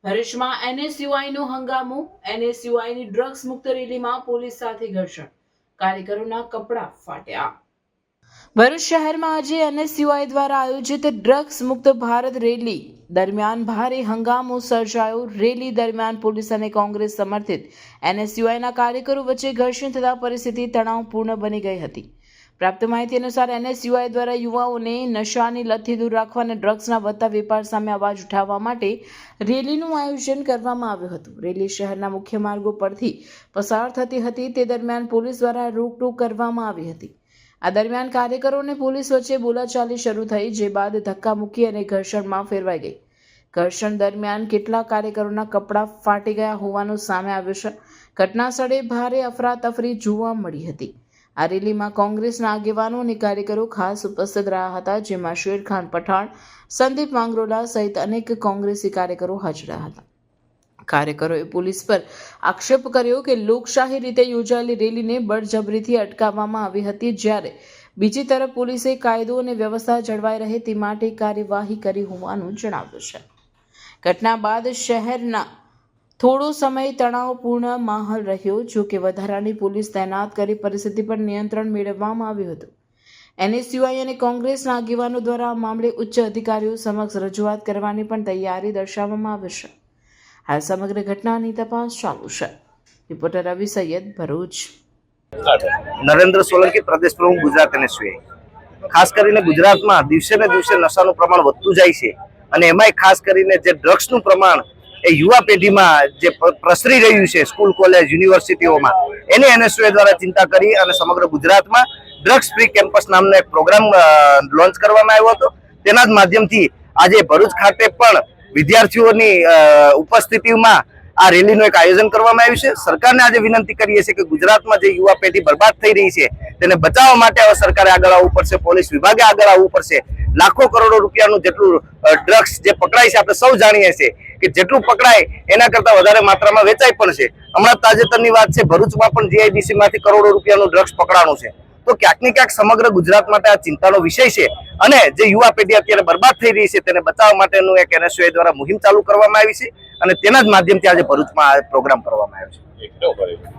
ભરૂચમાં એનએસયુઆઈનો હંગામો, એનએસયુઆઈની ડ્રગ્સ મુક્ત રેલીમાં પોલીસ સાથે ઘર્ષણ, કાર્યકરોના કપડા ફાટ્યા। ભરૂચ શહેરમાં આજે એનએસયુઆઈ દ્વારા આયોજિત ડ્રગ્સ મુક્ત ભારત રેલી દરમિયાન ભારે હંગામો સર્જાયો। રેલી દરમિયાન પોલીસ અને કોંગ્રેસ સમર્થિત એનએસયુઆઈના કાર્યકરો વચ્ચે ઘર્ષણ થતા પરિસ્થિતિ તણાવપૂર્ણ બની ગઈ હતી। પ્રાપ્ત માહિતી અનુસાર એનએસયુઆઈ દ્વારા યુવાઓને નશાની લતથી દૂર રાખવા અને ડ્રગ્સના વધતા વેપાર સામે અવાજ ઉઠાવવા માટે રેલીનું આયોજન કરવામાં આવ્યું હતું। રેલી શહેરના મુખ્ય માર્ગો પરથી પસાર થતી હતી। તે દરમિયાન પોલીસ દ્વારા રોકટોક કરવામાં આવી હતી। આ દરમિયાન કાર્યકરો અને પોલીસ વચ્ચે બોલાચાલી શરૂ થઈ, જે બાદ ધક્કામુક્કી અને ઘર્ષણમાં ફેરવાઈ ગઈ। ઘર્ષણ દરમિયાન કેટલાક કાર્યકરોના કપડાં ફાટી ગયા હોવાનું સામે આવ્યું છે। ઘટના સ્થળે ભારે અફરાતફરી જોવા મળી હતી। આ રેલીમાં કોંગ્રેસના આગેવાનો અને કાર્યકરો ખાસ ઉપસ્થિત રહ્યા હતા, જેમાં શેરખાન પઠાણ, સંદીપ માંગરોલા સહિત અનેક કોંગ્રેસી કાર્યકરો હાજર હતા। કાર્યકરોએ પોલીસ પર આક્ષેપ કર્યો કે લોકશાહી રીતે યોજાયેલી રેલીને બળજબરીથી અટકાવવામાં આવી હતી, જ્યારે બીજી તરફ પોલીસે કાયદો અને વ્યવસ્થા જળવાઈ રહે તે માટે કાર્યવાહી કરી હોવાનું જણાવ્યું છે। ઘટના બાદ શહેરના થોડો સમય તણાવપૂર્ણ માહોલ રહ્યો, જો કે વધારાની પોલીસ તૈનાત કરી પરિસ્થિતિ પર નિયંત્રણ મેળવવામાં આવ્યું હતું। એનએસયુઆઈ અને કોંગ્રેસના આગેવાનો દ્વારા આ મામલે ઉચ્ચ અધિકારીઓ સમક્ષ રજૂઆત કરવાની પણ તૈયારી દર્શાવવામાં આવી છે। હાલ સમગ્ર ઘટનાની તપાસ ચાલુ છે। રિપોર્ટર રવિ સૈયદ, ભરૂચ। નરેન્દ્ર સોલંકી, પ્રદેશ પ્રમુખ, ગુજરાત એનએસયુઆઈ। ખાસ કરીને ગુજરાતમાં દિવસે ને દિવસે નશાનું પ્રમાણ વધતું જાય છે અને એમાંય ખાસ કરીને જે ડ્રગ્સનું પ્રમાણ એ યુવા પેઢીમાં જે પ્રસરી રહ્યું છે સ્કૂલ, કોલેજ, યુનિવર્સિટીઓમાં, એની એનએસયુઆઈ દ્વારા ચિંતા કરી અને સમગ્ર ગુજરાતમાં ડ્રગ્સ ફ્રી કેમ્પસ નામનો એક પ્રોગ્રામ લોન્ચ કરવામાં આવ્યો હતો। તેના જ માધ્યમથી આજે ભરૂચ ખાતે પણ વિદ્યાર્થીઓની ઉપસ્થિતિમાં આ રેલીનું એક આયોજન કરવામાં આવ્યું છે। સરકારને આજે વિનંતી કરીએ છીએ કે ગુજરાતમાં જે યુવા પેઢી બરબાદ થઈ રહી છે તેને બચાવવા માટે હવે સરકારે આગળ આવવું પડશે, પોલીસ વિભાગે આગળ આવવું પડશે। લાખો કરોડો રૂપિયાનું જેટલું ડ્રગ્સ જે પકડાય છે, આપણે સૌ જાણીએ છીએ કે જેટલું પકડાય એના કરતા વધારે માત્રામાં વેચાય પણ છે। હમણાં તાજેતરની વાત છે, ભરૂચમાં પણ જીઆઈડીસી માંથી કરોડો રૂપિયાનું ડ્રગ્સ પકડાણું છે। તો ક્યાંક ને ક્યાંક સમગ્ર ગુજરાત માટે આ ચિંતાનો વિષય છે અને જે યુવા પેઢી અત્યારે બરબાદ થઈ રહી છે તેને બચાવવા માટેનું એક એનએસયુઆઈ દ્વારા મુહિમ ચાલુ કરવામાં આવી છે અને તેના જ માધ્યમથી આજે ભરૂચમાં આ પ્રોગ્રામ કરવામાં આવ્યો છે।